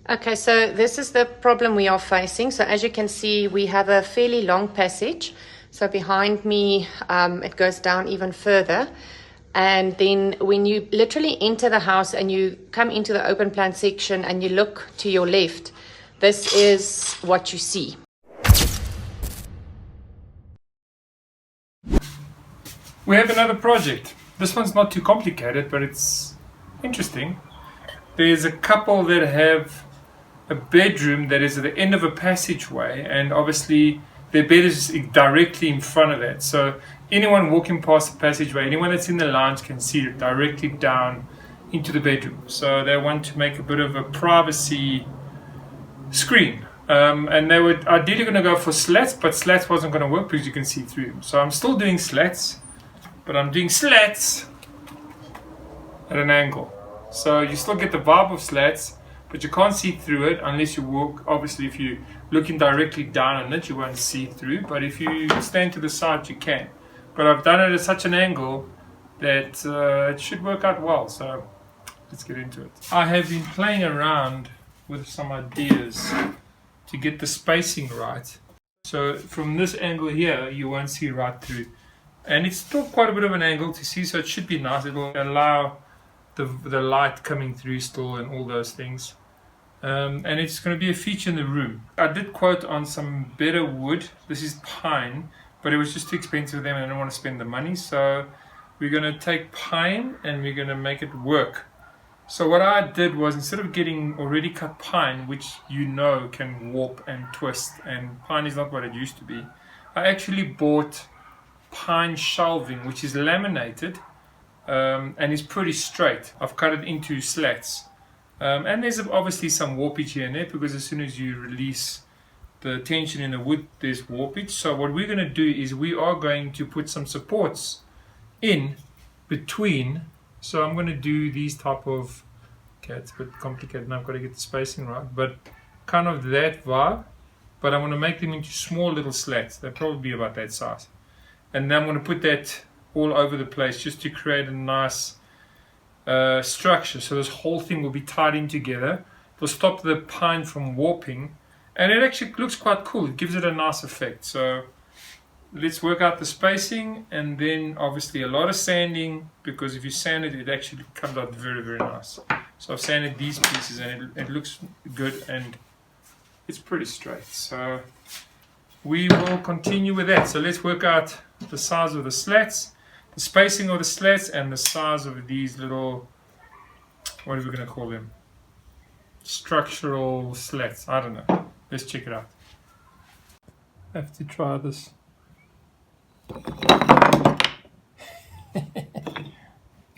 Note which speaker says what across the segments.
Speaker 1: Okay, so this is the problem we are facing. So as you can see, we have a fairly long passage. So behind me, it goes down even further. And then when you literally enter the house and you come into the open plan section and you look to your left, this is what you see.
Speaker 2: We have another project. This one's not too complicated, but it's interesting. There's a couple that have a bedroom that is at the end of a passageway, and obviously their bed is directly in front of that. So anyone walking past the passageway, anyone that's in the lounge can see it directly down into the bedroom. So they want to make a bit of a privacy screen. And they were ideally going to go for slats, but slats wasn't going to work because you can see through them. So I'm still doing slats, but I'm doing slats at an angle. So you still get the vibe of slats, but you can't see through it unless you walk. Obviously, if you're looking directly down on it, you won't see through. But if you stand to the side, you can. But I've done it at such an angle that it should work out well. So let's get into it. I have been playing around with some ideas to get the spacing right. So from this angle here, you won't see right through. And it's still quite a bit of an angle to see, so it should be nice. It will allow the light coming through still and all those things. And it's going to be a feature in the room. I did quote on some better wood. This is pine, but it was just too expensive for them and I didn't want to spend the money. So we're going to take pine and we're going to make it work. So what I did was, instead of getting already cut pine, which you know can warp and twist, and pine is not what it used to be, I actually bought pine shelving, which is laminated and is pretty straight. I've cut it into slats. And there's obviously some warpage here and there, because as soon as you release the tension in the wood, there's warpage. So what we're going to do is we are going to put some supports in between. So I'm going to do these type of, okay, it's a bit complicated and I've got to get the spacing right, but kind of that vibe. But I'm going to make them into small little slats. They'll probably be about that size. And then I'm going to put that all over the place just to create a nice structure. So this whole thing will be tied in together. It'll stop the pine from warping, and it actually looks quite cool. It gives it a nice effect. So let's work out the spacing, and then obviously a lot of sanding, because if you sand it, it actually comes out very, very nice. So I've sanded these pieces and it looks good and it's pretty straight. So we will continue with that. So let's work out the size of the slats, the spacing of the slats, and the size of these little, what are we going to call them? Structural slats. I don't know. Let's check it out. I have to try this.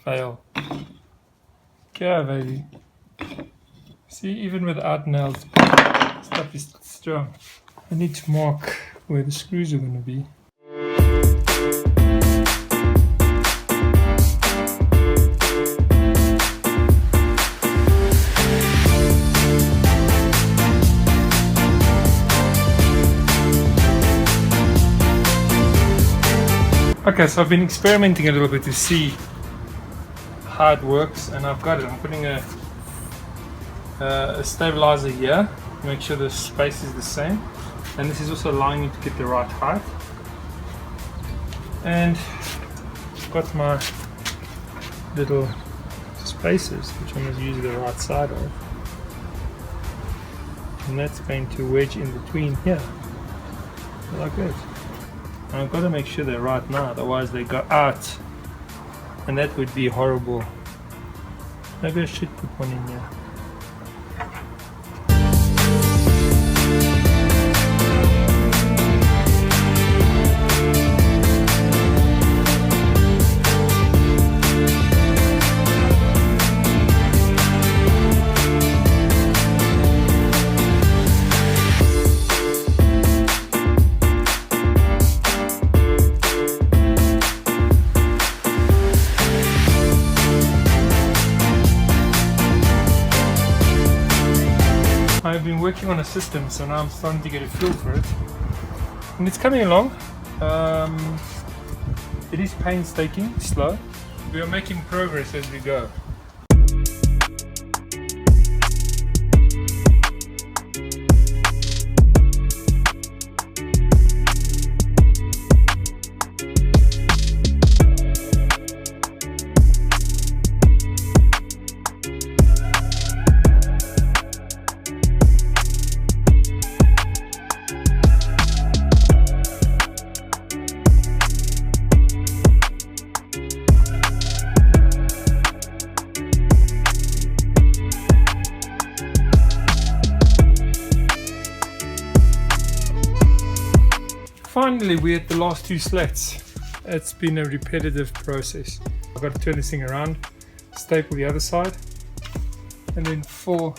Speaker 2: Fail. Go, baby. See, even without nails, stuff is strong. I need to mark where the screws are going to be. Okay, so I've been experimenting a little bit to see how it works, and I've got it. I'm putting a stabilizer here to make sure the space is the same, and this is also allowing me to get the right height. And I've got my little spacers, which I'm going to use the right side of, and that's going to wedge in between here, like that. And I've got to make sure they're right now, otherwise they go out, and that would be horrible. Maybe I should put one in here. I've been working on a system, so now I'm starting to get a feel for it, and it's coming along. It is painstaking, slow. We are making progress as we go. finally we're at the last two slats. It's been a repetitive process. I've got to turn this thing around, staple the other side, and then fill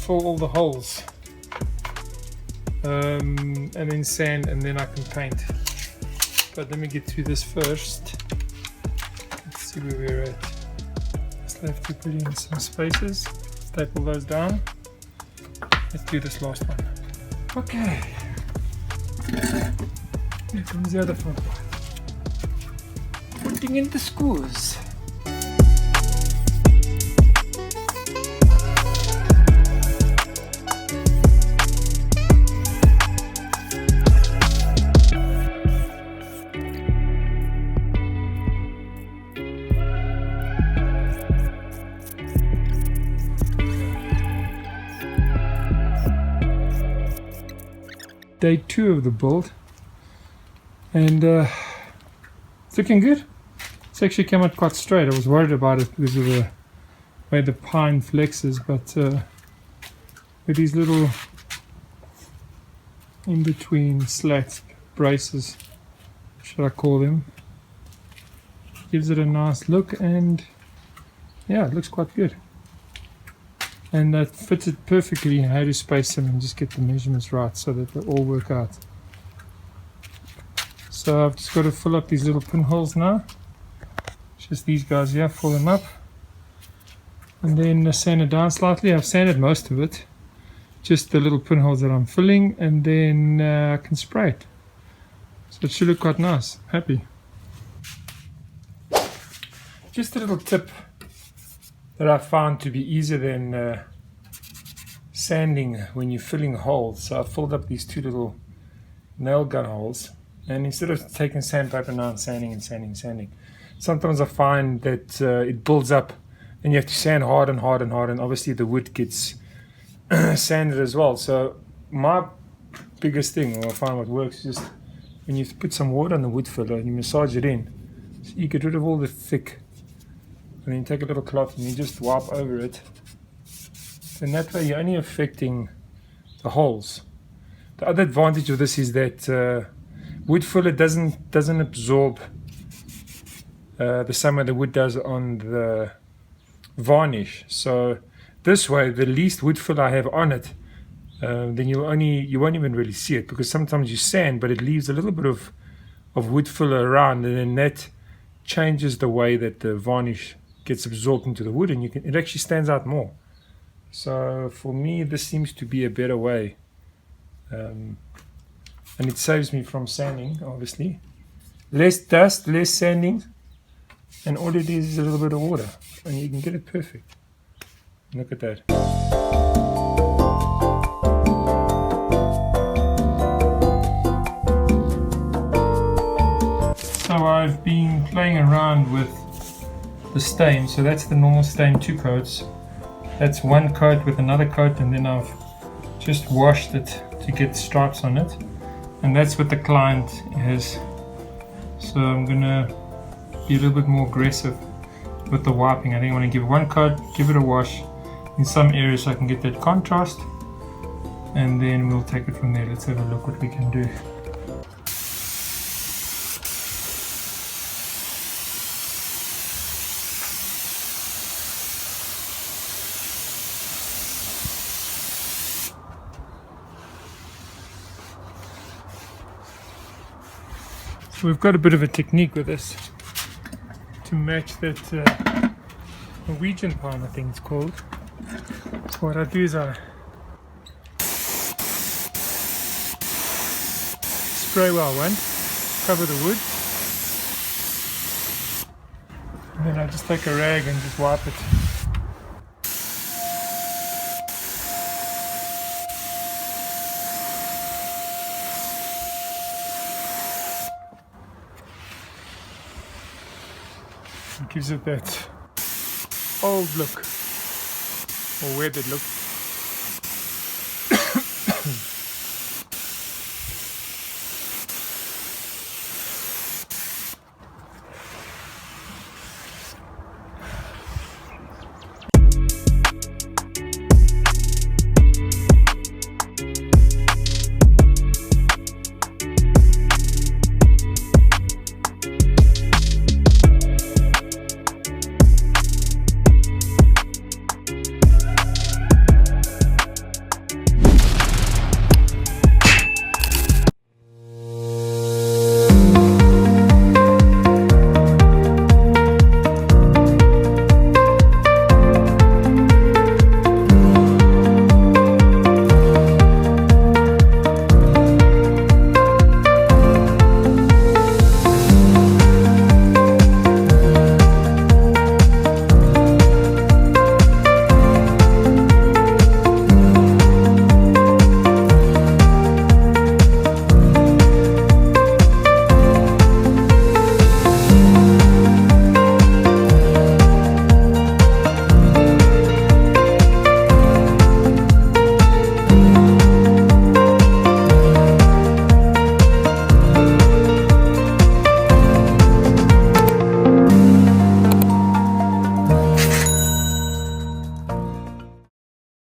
Speaker 2: all the holes. And then sand, and then I can paint. But let me get through this first. Let's see where we're at. Just have to put in some spaces, staple those down. Let's do this last one. Okay. Here comes the other front part. Putting in the screws. Day 2 of the build, and it's looking good. It's actually come out quite straight. I was worried about it because of the way the pine flexes, but with these little in between slats, braces, should I call them, gives it a nice look, and yeah, it looks quite good. And that fits it perfectly how to space them and just get the measurements right so that they all work out. So I've just got to fill up these little pinholes now. Just these guys here, fill them up. And then sand it down slightly. I've sanded most of it. Just the little pinholes that I'm filling, and then I can spray it. So it should look quite nice. Happy. Just a little tip that I found to be easier than sanding when you're filling holes. So I filled up these two little nail gun holes, and instead of taking sandpaper now and sanding, sometimes I find that it builds up and you have to sand hard and hard and hard, and obviously the wood gets sanded as well. So my biggest thing, or I find what works, is just when you put some water on the wood filler and you massage it in, so you get rid of all the thick. And then you take a little cloth and you just wipe over it. And that way you're only affecting the holes. The other advantage of this is that wood filler doesn't absorb the same way the wood does on the varnish. So this way, the least wood filler I have on it, then you won't even really see it, because sometimes you sand, but it leaves a little bit of wood filler around, and then that changes the way that the varnish gets absorbed into the wood, and it actually stands out more. So for me, this seems to be a better way, and it saves me from sanding, obviously. Less dust, less sanding, and all it is a little bit of water, and you can get it perfect. Look at that. So I've been playing around with the stain. So that's the normal stain, 2 coats. That's 1 coat with another coat, and then I've just washed it to get stripes on it, and that's what the client has. So I'm gonna be a little bit more aggressive with the wiping. I think I want to give it 1 coat, give it a wash in some areas so I can get that contrast, and then we'll take it from there. Let's have a look what we can do. We've got a bit of a technique with this to match that Norwegian pine, I think it's called. So what I do is I spray where I want, cover the wood, and then I just take a rag and just wipe it. It gives it that old look, or weathered look.